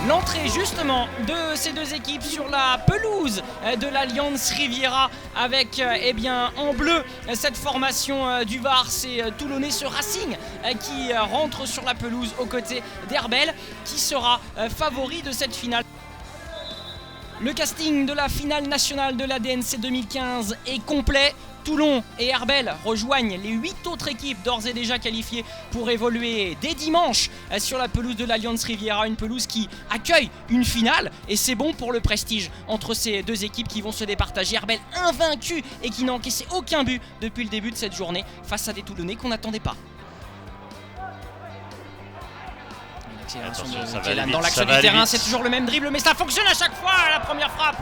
l'entrée justement de ces deux équipes sur la pelouse de l'Alliance Riviera avec eh bien, en bleu cette formation du Var. C'est Toulonnais, ce Racing qui rentre sur la pelouse aux côtés d'Herbel qui sera favori de cette finale. Le casting de la finale nationale de la DNC 2015 est complet. Toulon et Herbel rejoignent les 8 autres équipes d'ores et déjà qualifiées pour évoluer dès dimanche sur la pelouse de l'Alliance Riviera, une pelouse qui accueille une finale et c'est bon pour le prestige entre ces deux équipes qui vont se départager. Herbel invaincu et qui n'a encaissé aucun but depuis le début de cette journée face à des Toulonnais qu'on n'attendait pas. Attention, Dans l'axe du terrain, c'est toujours le même dribble, mais ça fonctionne à chaque fois. La première frappe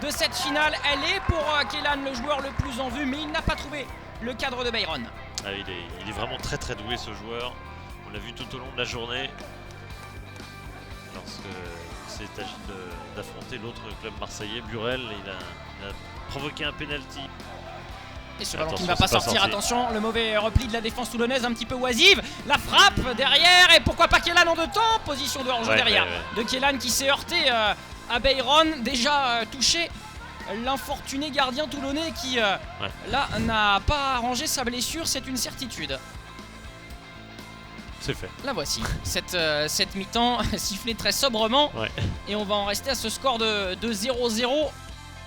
de cette finale, elle est pour Kélan, le joueur le plus en vue, mais il n'a pas trouvé le cadre de Byron. Ah, il est vraiment très très doué ce joueur. On l'a vu tout au long de la journée. Lorsque s'est agi d'affronter l'autre club marseillais, Burel, il a provoqué un penalty. Et ce ballon qui ne va pas sortir, attention, le mauvais repli de la défense toulonnaise, un petit peu oisive. La frappe derrière, et pourquoi pas Kélan en deux temps. Position de hors-jeu derrière de Kélan qui s'est heurté à Byron, déjà touché. L'infortuné gardien toulonnais qui, là, n'a pas arrangé sa blessure, c'est une certitude. C'est fait. La voici, cette mi-temps sifflée très sobrement. Et on va en rester à ce score de 0-0.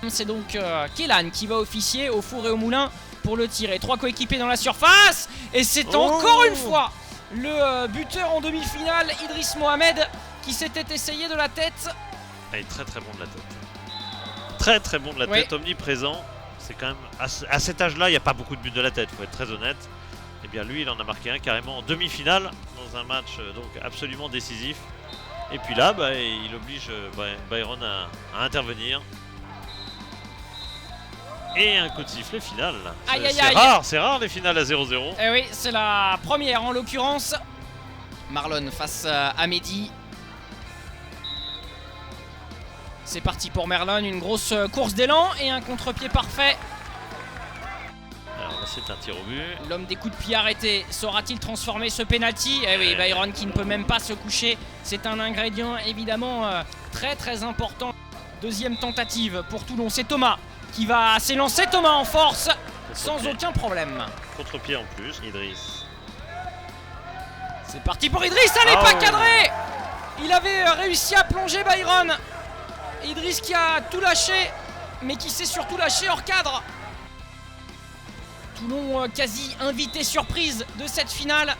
C'est donc Kélan qui va officier au four et au moulin pour le tirer. 3 coéquipiers dans la surface. Et c'est encore une fois le buteur en demi-finale, Idriss Mohamed, qui s'était essayé de la tête. Il est très très bon de la tête. Très très bon de la tête, omniprésent. C'est quand même à cet âge-là, il n'y a pas beaucoup de buts de la tête, il faut être très honnête. Et bien lui, il en a marqué un carrément en demi-finale dans un match donc absolument décisif. Et puis là, il oblige Byron à intervenir. Et un coup de sifflet final. C'est rare les finales à 0-0. Eh oui, c'est la première en l'occurrence. Marlon face à Mehdi. C'est parti pour Marlon, une grosse course d'élan et un contre-pied parfait. Alors là, c'est un tir au but. L'homme des coups de pied arrêtés, saura-t-il transformer ce penalty? Eh oui, Byron qui ne peut même pas se coucher. C'est un ingrédient évidemment très très important. Deuxième tentative pour Toulon, c'est Thomas qui va s'élancer. Thomas en force, sans aucun problème. Contre-pied en plus, Idriss. C'est parti pour Idriss, ça n'est pas cadré. Il avait réussi à plonger Byron. Idriss qui a tout lâché, mais qui s'est surtout lâché hors cadre. Toulon quasi invité surprise de cette finale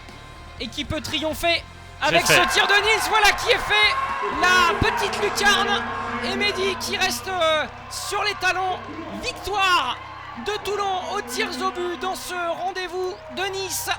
et qui peut triompher avec ce tir de Nils. Voilà qui est fait, la petite lucarne. Et Mehdi qui reste sur les talons. Victoire de Toulon aux tirs au but dans ce rendez-vous de Nice.